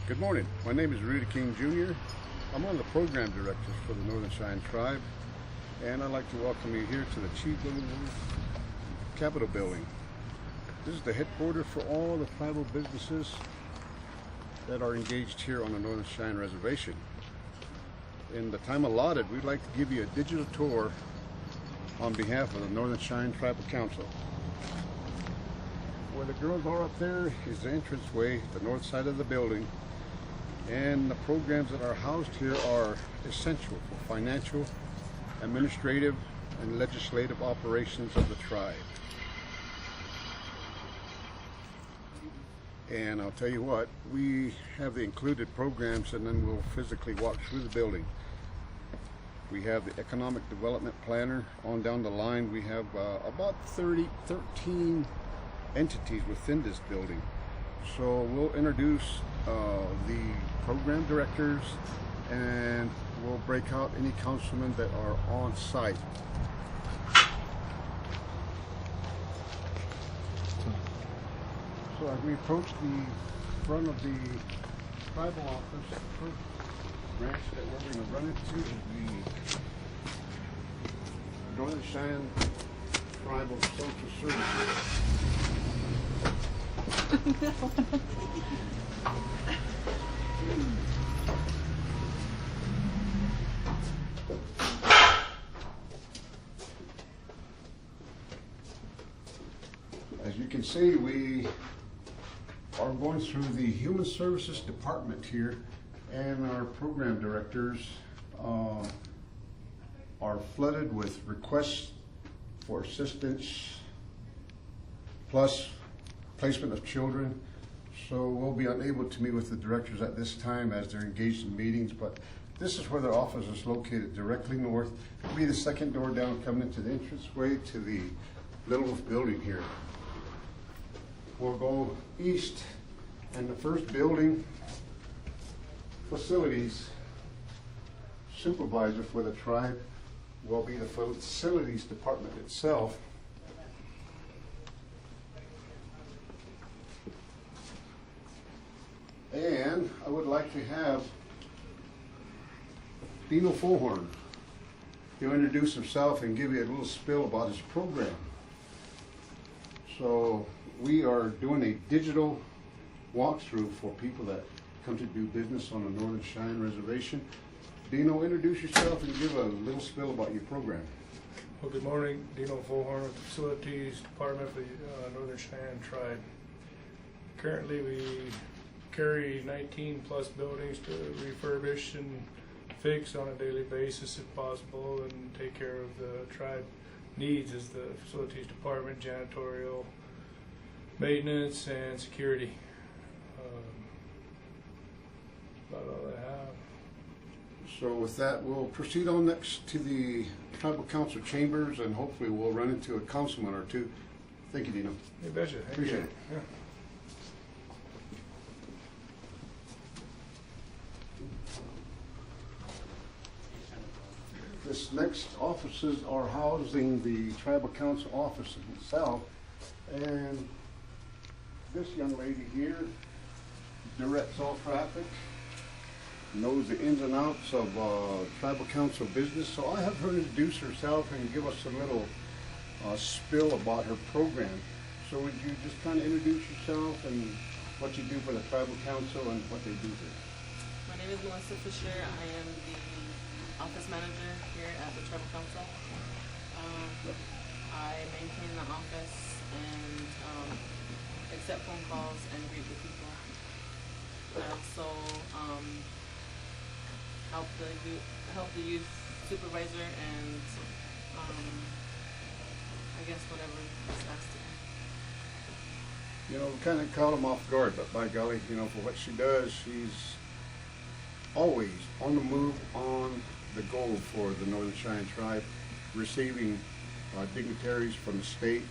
Good morning. My name is Rudy King Jr. I'm one of the program directors for the Northern Cheyenne Tribe, and I'd like to welcome you here to the Chief Little Wolf Capitol Building. This is the headquarters for all the tribal businesses that are engaged here on the Northern Cheyenne Reservation. In the time allotted, we'd like to give you a digital tour on behalf of the Northern Cheyenne Tribal Council. Where the girls are up there is the entranceway, the north side of the building, and the programs that are housed here are essential for financial, administrative, and legislative operations of the tribe. And I'll tell you what, we have the included programs, and then we'll physically walk through the building. We have the economic development planner. On down the line, we have about 13 entities within this building. So we'll introduce the program directors, and we'll break out any councilmen that are on site. So as we approach the front of the tribal office, the first branch that we're going to run into is the Northern Cheyenne Tribal Social Services. As you can see, we are going through the Human Services Department here, and our program directors are flooded with requests for assistance, plus placement of children. So we'll be unable to meet with the directors at this time as they're engaged in meetings, but this is where their office is located, directly north. It'll be the second door down coming into the entranceway to the Little Wolf building here. We'll go east, and the first building facilities supervisor for the tribe will be the facilities department itself. And I would like to have Dino Fohorn. He'll introduce himself and give you a little spiel about his program. So we are doing a digital walkthrough for people that come to do business on the Northern Cheyenne Reservation. Dino, introduce yourself and give a little spiel about your program. Well, good morning. Dino Fohorn with the Facilities Department for the Northern Cheyenne Tribe. Currently, we carry 19 plus buildings to refurbish and fix on a daily basis if possible, and take care of the tribe needs as the Facilities Department, janitorial, maintenance, and security. About all I have. So with that, we'll proceed on next to the Tribal Council chambers, and hopefully we'll run into a councilman or two. Thank you, Dino. You betcha. Appreciate it. Yeah. This next offices are housing the Tribal Council office itself, and this young lady here directs all traffic, knows the ins and outs of Tribal Council business. So I have her introduce herself and give us a little spill about her program. So would you just kind of introduce yourself and what you do for the Tribal Council and what they do here? My name is Melissa Fisher. I am the office manager here at the Tribal Council. I maintain the office and accept phone calls and greet with people. I also help the youth supervisor and I guess whatever is asked to do. You know, we kind of caught them off guard, but by golly, you know, for what she does, she's always on the move, on the go for the Northern Cheyenne Tribe, receiving dignitaries from the state,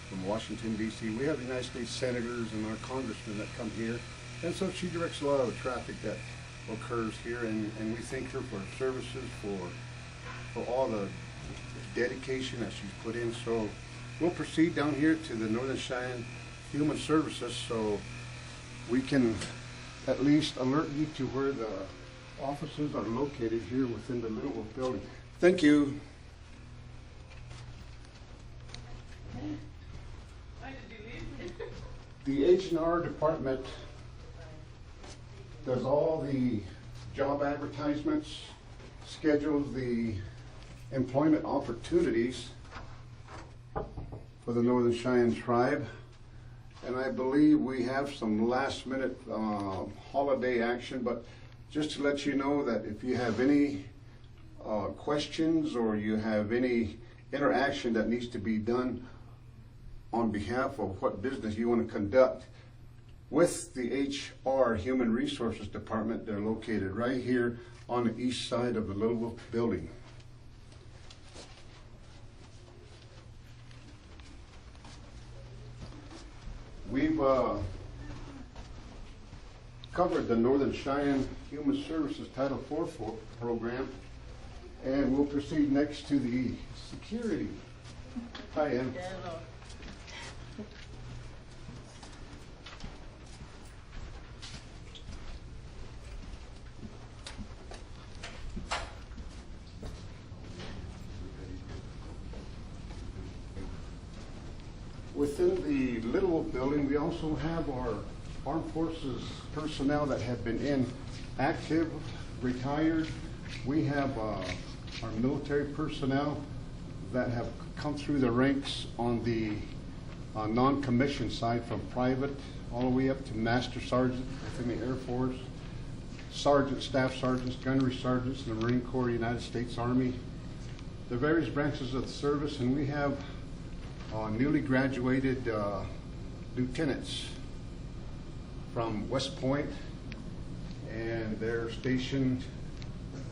from Washington, D.C. We have the United States senators and our congressmen that come here, and so she directs a lot of the traffic that occurs here, and we thank her for her services, for all the dedication that she's put in. So we'll proceed down here to the Northern Cheyenne Human Services so we can at least alert you to where the offices are located here within the Little building. Thank you. The H&R department does all the job advertisements, schedules the employment opportunities for the Northern Cheyenne tribe. And I believe we have some last minute holiday action, but just to let you know that if you have any questions or you have any interaction that needs to be done on behalf of what business you want to conduct with the HR Human Resources Department, they're located right here on the east side of the Little building. We've covered the Northern Cheyenne Human Services Title IV program, and we'll proceed next to the security. Hi, Ann. Hello. Within the Little building, we also have our armed forces personnel that have been in active, retired. We have our military personnel that have come through the ranks on the non-commissioned side, from private all the way up to master sergeant within the Air Force, sergeant, staff sergeants, gunnery sergeants in the Marine Corps, United States Army, the various branches of the service, and we have newly graduated lieutenants from West Point, and they're stationed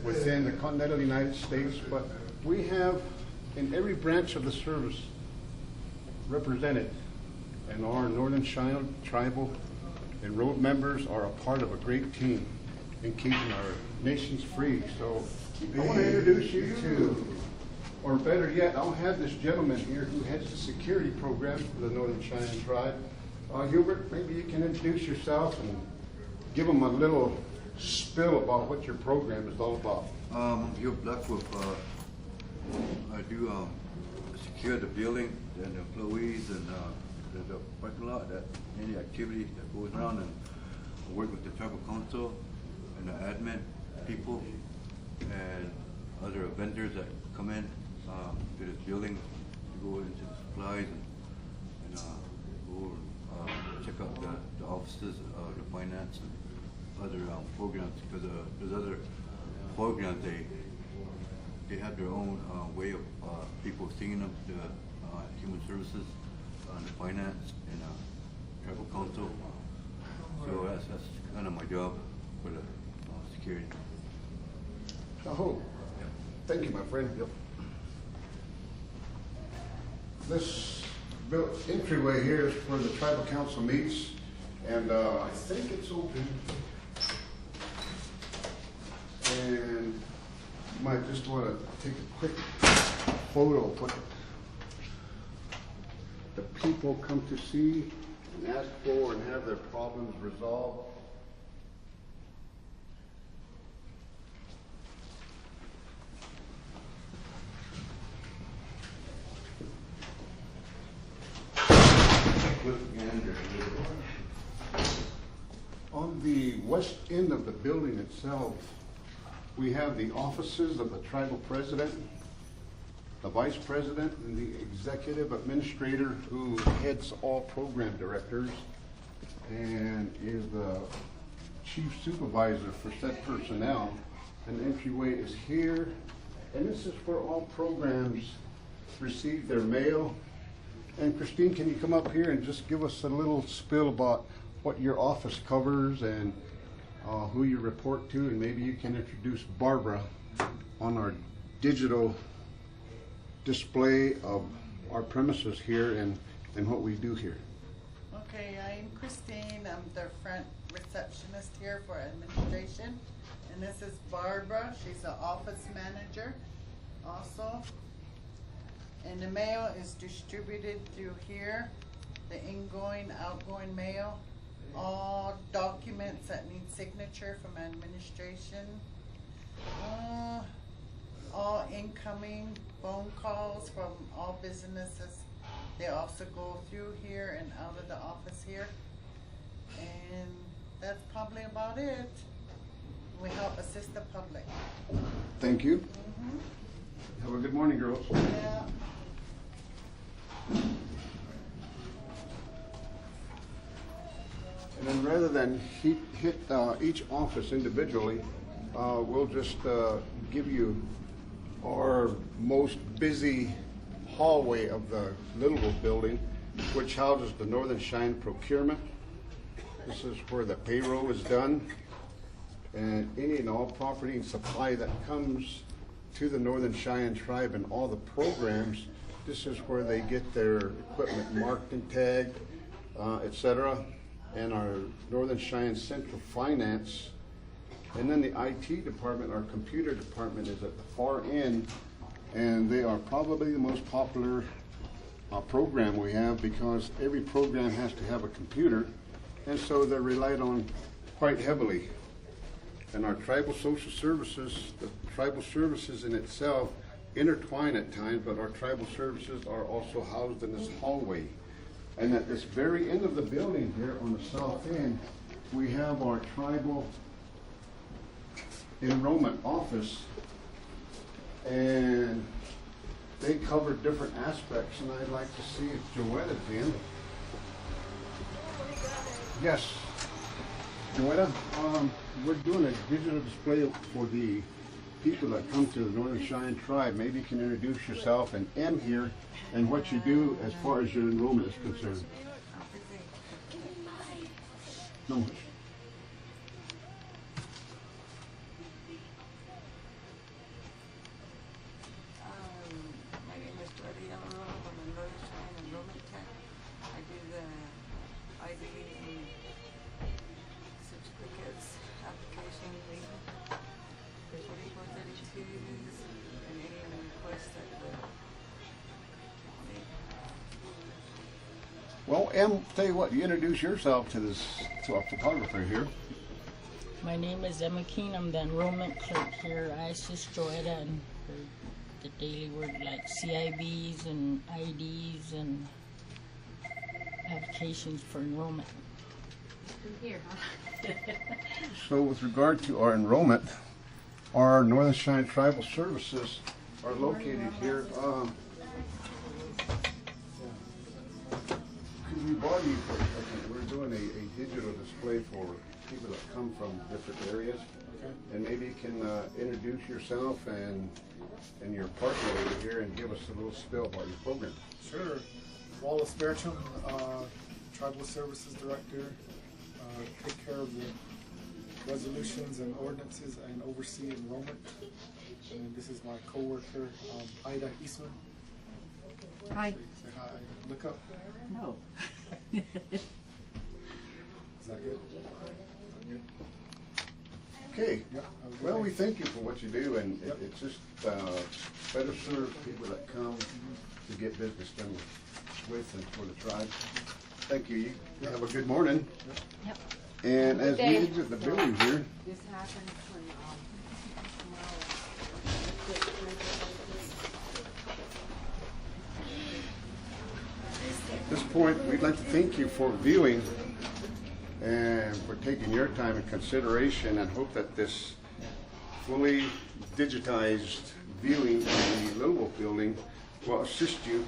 within the continental United States. But we have in every branch of the service represented, and our Northern Cheyenne tribal enrolled members are a part of a great team in keeping our nations free. So I want to introduce you to, or better yet, I'll have this gentleman here who heads the security program for the Northern Cheyenne tribe. Hubert, maybe you can introduce yourself and give them a little spill about what your program is all about. I'm Hubert Blackwood. I do secure the building and the employees and the parking lot, that any activity that goes around, and I work with the tribal council and the admin people and other vendors that come in to this building to go into the supplies and go check out the offices, the finance and other programs, because there's other programs they have their own way of people seeing them, the human services, the finance, and tribal council. So that's kind of my job for the security. Oh, thank you, my friend. Yep. This entryway here is where the tribal council meets, and I think it's open. And you might just want to take a quick photo of what the people come to see and ask for and have their problems resolved. On the west end of the building itself, we have the offices of the tribal president, the vice president, and the executive administrator, who heads all program directors and is the chief supervisor for said personnel. And the entryway is here, and this is where all programs receive their mail. And Christine, can you come up here and just give us a little spill about what your office covers and who you report to, and maybe you can introduce Barbara on our digital display of our premises here and what we do here. Okay, I'm Christine. I'm the front receptionist here for administration. And this is Barbara. She's the office manager also. And the mail is distributed through here, the ingoing, outgoing mail. All documents documents that need signature from administration. All incoming phone calls from all businesses, they also go through here and out of the office here. And that's probably about it. We help assist the public. Thank you. Have a good morning, girls. Yeah. And then rather than hit each office individually, we'll just give you our most busy hallway of the Littleville building, which houses the Northern Cheyenne procurement. This is where the payroll is done, and any and all property and supply that comes to the Northern Cheyenne tribe and all the programs. This is where they get their equipment marked and tagged, etc. And our Northern Cheyenne Central Finance, and then the IT department, our computer department, is at the far end, and they are probably the most popular program we have, because every program has to have a computer, and so they're relied on quite heavily. And our tribal social services, the tribal services in itself intertwine at times, but our tribal services are also housed in this hallway. And at this very end of the building here on the south end, we have our tribal enrollment office, and they cover different aspects, and I'd like to see if Joetta's in. Yes, Joetta, we're doing a digital display for the people that come to the Northern Cheyenne tribe. Maybe you can introduce yourself and M here, and what you do as far as your enrollment is concerned. No. My name is Rudy. I'm a Northern Cheyenne enrollment tech. I do the ID and certificates, application, there's 4432s, and any other requests that the county. Well, M, tell you what, you introduce yourself to our photographer here. My name is Emma Keene. I'm the enrollment clerk here. I assist Joetta in the daily work like CIBs and IDs and applications for enrollment. So with regard to our enrollment, our Northern Cheyenne Tribal Services are located here. Could we bother you for a second? We're doing a digital display for people that come from different areas. Okay. And maybe you can introduce yourself and your partner over here and give us a little spill about your program. Sure. Wallace Bertram, Tribal Services Director, take care of the resolutions and ordinances and oversee enrollment. And this is my coworker, Ida Eastman. Hi. Say hi. Look up. No. Is that good? Good. Okay. Yep. Well, we thank you for what you do, and Yep. it's just better serve people that come to get business done with and for the tribe. Thank you. You have a good morning. Yep. And as we day. exit the building here, This happens when, at this point, we'd like to thank you for viewing and for taking your time and consideration, and hope that this fully digitized viewing of the Littleville building will assist you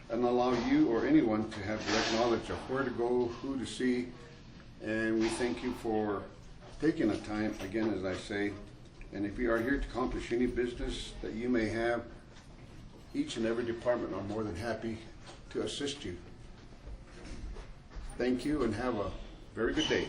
and allow you or anyone to have direct knowledge of where to go, who to see. And we thank you for taking the time, again, as I say. And if you are here to accomplish any business that you may have, each and every department are more than happy to assist you. Thank you, and have a very good day.